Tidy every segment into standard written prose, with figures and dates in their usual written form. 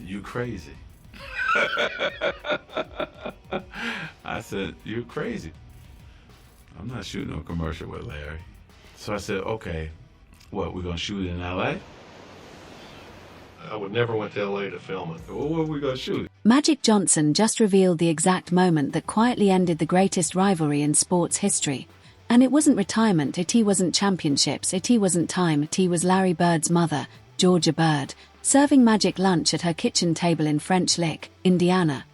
"You crazy." I said, "You're crazy. I'm not shooting a commercial with Larry." So I said, "Okay, what, we're gonna shoot it in LA?" I would never went to LA to film it. Well, where are we gonna shoot it? Magic Johnson just revealed the exact moment that quietly ended the greatest rivalry in sports history. And it wasn't retirement, it wasn't championships, it wasn't time, it was Larry Bird's mother, Georgia Bird, serving Magic lunch at her kitchen table in French Lick, Indiana.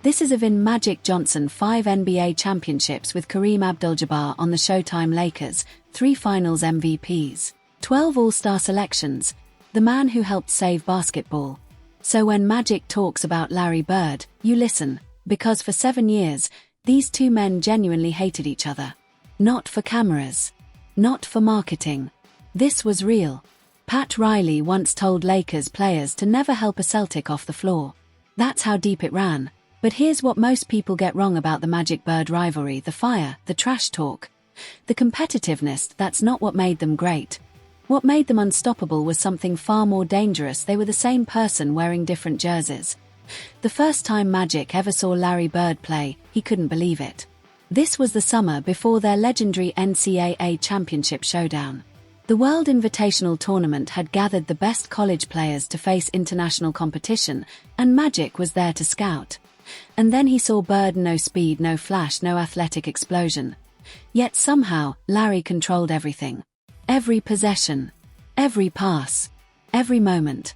This is Evan Magic Johnson, 5 NBA championships with Kareem Abdul-Jabbar on the Showtime Lakers, 3 Finals MVPs, 12 All-Star selections, the man who helped save basketball. So when Magic talks about Larry Bird, you listen, because for 7 years, these two men genuinely hated each other. Not for cameras. Not for marketing. This was real. Pat Riley once told Lakers players to never help a Celtic off the floor. That's how deep it ran. But here's what most people get wrong about the Magic-Bird rivalry: the fire, the trash talk, the competitiveness. That's not what made them great. What made them unstoppable was something far more dangerous. They were the same person wearing different jerseys. The first time Magic ever saw Larry Bird play, he couldn't believe it. This was the summer before their legendary NCAA championship showdown. The World Invitational Tournament had gathered the best college players to face international competition, and Magic was there to scout. And then he saw Bird: no speed, no flash, no athletic explosion. Yet somehow, Larry controlled everything. Every possession. Every pass. Every moment.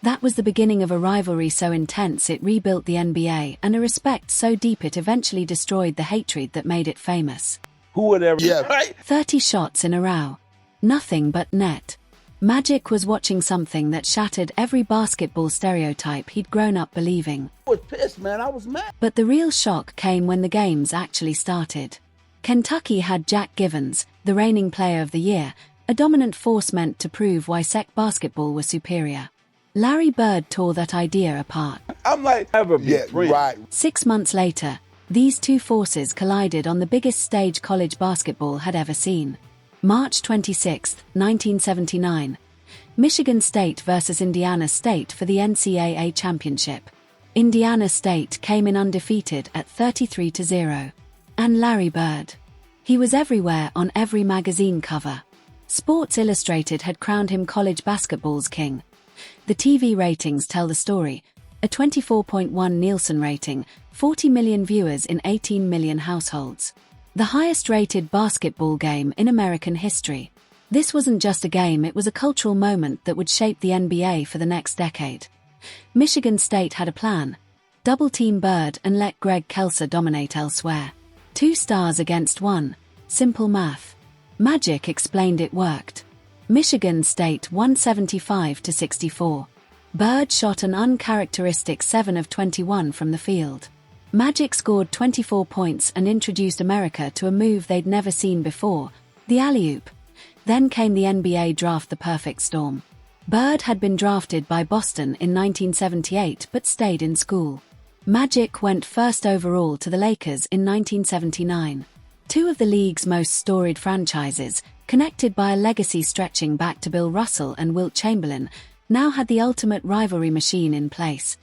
That was the beginning of a rivalry so intense it rebuilt the NBA, and a respect so deep it eventually destroyed the hatred that made it famous. Who would ever... Yeah. Right? 30 shots in a row. Nothing but net. Magic was watching something that shattered every basketball stereotype he'd grown up believing. I was pissed, man. I was mad. But the real shock came when the games actually started. Kentucky had Jack Givens, the reigning player of the year, a dominant force meant to prove why SEC basketball was superior. Larry Bird tore that idea apart. I'm like, never be Yeah, friends. right. 6 months later, these two forces collided on the biggest stage college basketball had ever seen. March 26, 1979. Michigan State versus Indiana State for the NCAA championship. Indiana State came in undefeated at 33-0. And Larry Bird. He was everywhere on every magazine cover. Sports Illustrated had crowned him college basketball's king. The TV ratings tell the story. A 24.1 Nielsen rating, 40 million viewers in 18 million households. The highest-rated basketball game in American history. This wasn't just a game, it was a cultural moment that would shape the NBA for the next decade. Michigan State had a plan. Double-team Bird and let Greg Kelser dominate elsewhere. 2 stars against 1. Simple math. Magic explained it worked. Michigan State won 75-64. Bird shot an uncharacteristic 7 of 21 from the field. Magic scored 24 points and introduced America to a move they'd never seen before, the alley-oop. Then came the NBA draft, the perfect storm. Bird had been drafted by Boston in 1978 but stayed in school. Magic went first overall to the Lakers in 1979. 2 of the league's most storied franchises, connected by a legacy stretching back to Bill Russell and Wilt Chamberlain, now had the ultimate rivalry machine in place.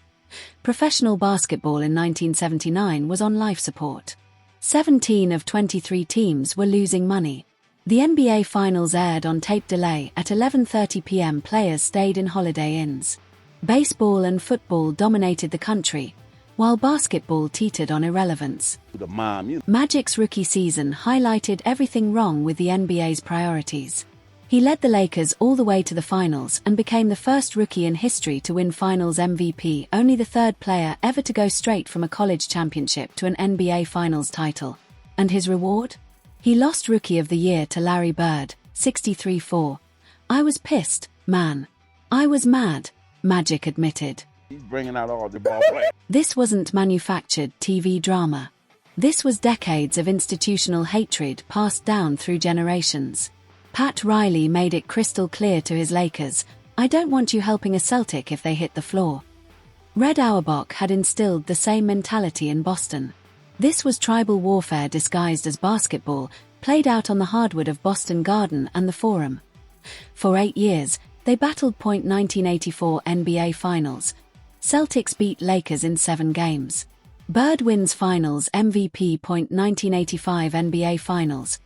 Professional basketball in 1979 was on life support. 17 of 23 teams were losing money. The NBA Finals aired on tape delay at 11:30 p.m. Players stayed in Holiday Inns. Baseball and football dominated the country, while basketball teetered on irrelevance. The mom, Magic's rookie season highlighted everything wrong with the NBA's priorities. He led the Lakers all the way to the finals and became the first rookie in history to win Finals MVP, only the 3rd player ever to go straight from a college championship to an NBA Finals title. And his reward? He lost Rookie of the Year to Larry Bird, 63-4. I was pissed, man. I was mad, Magic admitted. he's bringing out all the ball players. This wasn't manufactured TV drama. This was decades of institutional hatred passed down through generations. Pat Riley made it crystal clear to his Lakers, "I don't want you helping a Celtic if they hit the floor." Red Auerbach had instilled the same mentality in Boston. This was tribal warfare disguised as basketball, played out on the hardwood of Boston Garden and the Forum. For 8 years, they battled. 1984 NBA Finals. Celtics beat Lakers in 7 games. Bird wins Finals MVP. 1985 NBA Finals.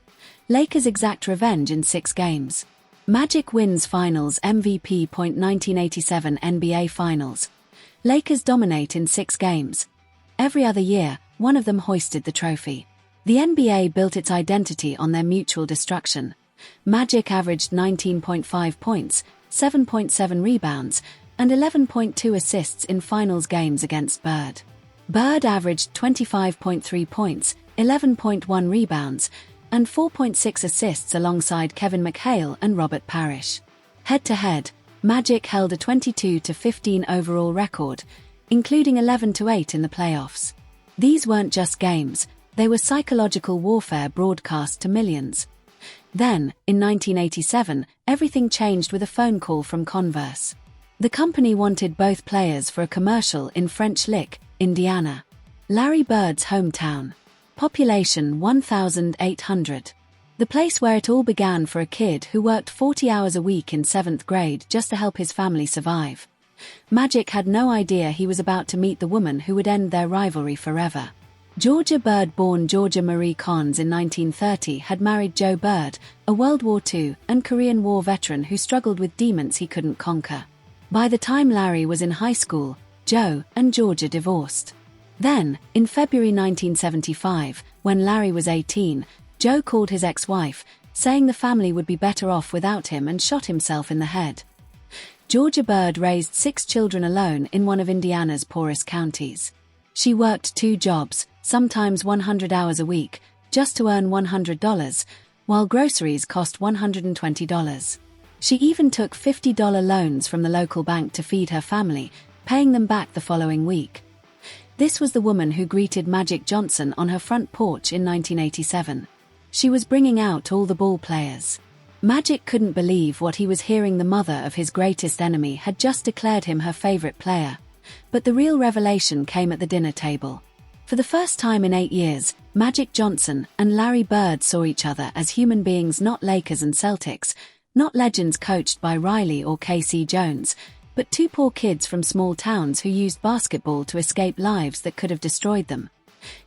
Lakers exact revenge in 6 games. Magic wins Finals MVP. 1987 NBA Finals. Lakers dominate in 6 games. Every other year, one of them hoisted the trophy. The NBA built its identity on their mutual destruction. Magic averaged 19.5 points, 7.7 rebounds, and 11.2 assists in finals games against Bird. Bird averaged 25.3 points, 11.1 rebounds, and 4.6 assists alongside Kevin McHale and Robert Parrish. Head-to-head, Magic held a 22-15 overall record, including 11-8 in the playoffs. These weren't just games, they were psychological warfare broadcast to millions. Then, in 1987, everything changed with a phone call from Converse. The company wanted both players for a commercial in French Lick, Indiana. Larry Bird's hometown. Population 1,800. The place where it all began for a kid who worked 40 hours a week in 7th grade just to help his family survive. Magic had no idea he was about to meet the woman who would end their rivalry forever. Georgia Bird, born Georgia Marie Cons in 1930, had married Joe Bird, a World War II and Korean War veteran who struggled with demons he couldn't conquer. By the time Larry was in high school, Joe and Georgia divorced. Then, in February 1975, when Larry was 18, Joe called his ex-wife, saying the family would be better off without him, and shot himself in the head. Georgia Bird raised 6 children alone in one of Indiana's poorest counties. She worked 2 jobs, sometimes 100 hours a week, just to earn $100, while groceries cost $120. She even took $50 loans from the local bank to feed her family, paying them back the following week. This was the woman who greeted Magic Johnson on her front porch in 1987. She was bringing out all the ball players. Magic couldn't believe what he was hearing. The mother of his greatest enemy had just declared him her favorite player. But the real revelation came at the dinner table. For the first time in 8 years, Magic Johnson and Larry Bird saw each other as human beings, not Lakers and Celtics, not legends coached by Riley or K.C. Jones, but 2 poor kids from small towns who used basketball to escape lives that could have destroyed them.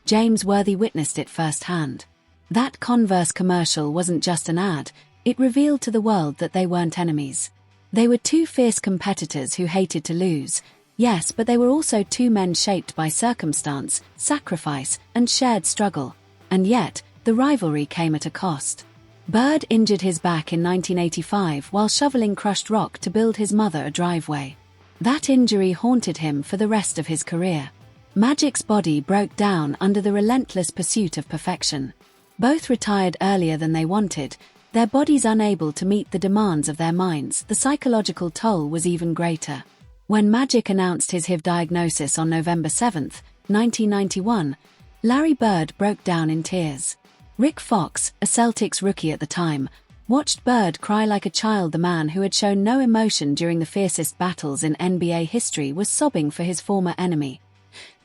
James Worthy witnessed it firsthand. That Converse commercial wasn't just an ad, it revealed to the world that they weren't enemies. They were 2 fierce competitors who hated to lose. Yes, but they were also 2 men shaped by circumstance, sacrifice, and shared struggle. And yet, the rivalry came at a cost. Bird injured his back in 1985 while shoveling crushed rock to build his mother a driveway. That injury haunted him for the rest of his career. Magic's body broke down under the relentless pursuit of perfection. Both retired earlier than they wanted, their bodies unable to meet the demands of their minds. The psychological toll was even greater. When Magic announced his HIV diagnosis on November 7, 1991, Larry Bird broke down in tears. Rick Fox, a Celtics rookie at the time, watched Bird cry like a child. The man who had shown no emotion during the fiercest battles in NBA history was sobbing for his former enemy.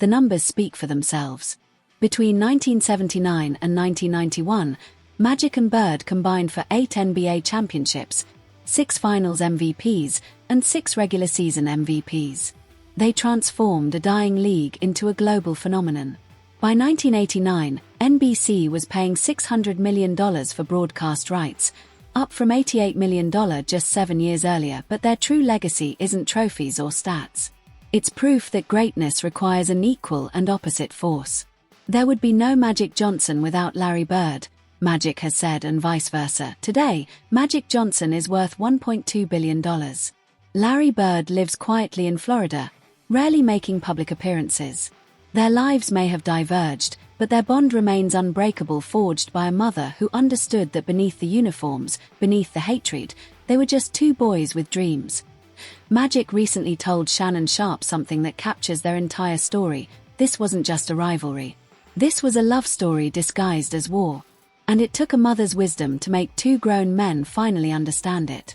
The numbers speak for themselves. Between 1979 and 1991, Magic and Bird combined for 8 NBA championships, 6 Finals MVPs, and 6 regular season MVPs. They transformed a dying league into a global phenomenon. By 1989, NBC was paying $600 million for broadcast rights, up from $88 million just 7 years earlier. But their true legacy isn't trophies or stats. It's proof that greatness requires an equal and opposite force. There would be no Magic Johnson without Larry Bird, Magic has said, and vice versa. Today, Magic Johnson is worth $1.2 billion. Larry Bird lives quietly in Florida, rarely making public appearances. Their lives may have diverged, but their bond remains unbreakable, forged by a mother who understood that beneath the uniforms, beneath the hatred, they were just 2 boys with dreams. Magic recently told Shannon Sharpe something that captures their entire story. This wasn't just a rivalry. This was a love story disguised as war. And it took a mother's wisdom to make 2 grown men finally understand it.